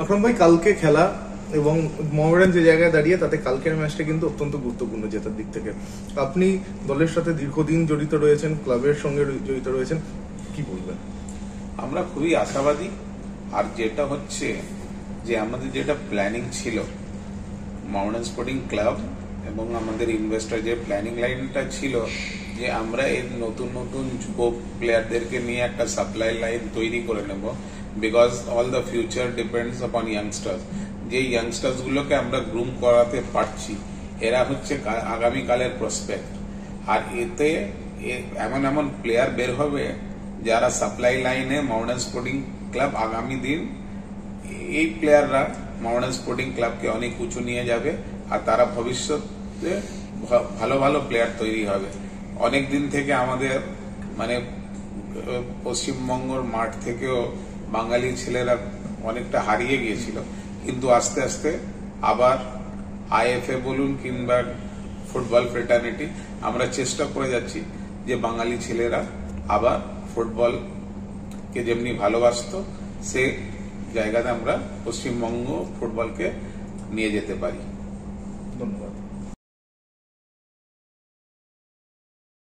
আকরাম ভাই, কালকে খেলা এবং মোহামেডান যে জায়গায় দাঁড়িয়ে তাতে কালকের ম্যাচটা কিন্তু অত্যন্ত গুরুত্বপূর্ণ জেতার দিক থেকে। আপনি দলের সাথে দীর্ঘদিন জড়িত রয়েছেন, ক্লাবের সঙ্গে জড়িত রয়েছেন, কি বলবেন? আমরা খুবই আশাবাদী। আর যেটা হচ্ছে যে আমাদের যেটা প্ল্যানিং ছিল মোহামেডান স্পোর্টিং ক্লাব এবং আমাদের ইনভেস্টর যে প্ল্যানিং লাইনটা ছিল যে আমরা এই নতুন নতুন যুব প্লেয়ারদেরকে নিয়ে একটা সাপ্লাই লাইন তৈরি করে নেব, because all the future depends on youngsters. যে ইয়াংস্টার্স গুলোকে আমরা গ্রুম করাতে পারছি এরা হচ্ছে আগামীকালের প্রসপেক্ট। আর এতে এমন এমন প্লেয়ার বের হবে যারা সাপ্লাই লাইনে মোহামেডান স্পোর্টিং ক্লাব আগামী দিন এই প্লেয়াররা মোহামেডান স্পোর্টিং ক্লাবকে অনেক উঁচু নিয়ে যাবে আর তারা ভবিষ্যতে ভালো ভালো প্লেয়ার তৈরি হবে। অনেক দিন থেকে আমাদের মানে পশ্চিমবঙ্গের মাঠ থেকেও বাঙালি ছেলেরা অনেকটা হারিয়ে গিয়েছিল, কিন্তু আস্তে আস্তে আবার আইএফএ বলুন কিংবা ফুটবল ফ্রেটার্নিটি আমরা চেষ্টা করে যাচ্ছি যে বাঙালি ছেলেরা আবার ফুটবলকে যেমনি ভালোবাসতো সে জায়গাতে আমরা পশ্চিমবঙ্গ ফুটবলকে নিয়ে যেতে পারি। ধন্যবাদ।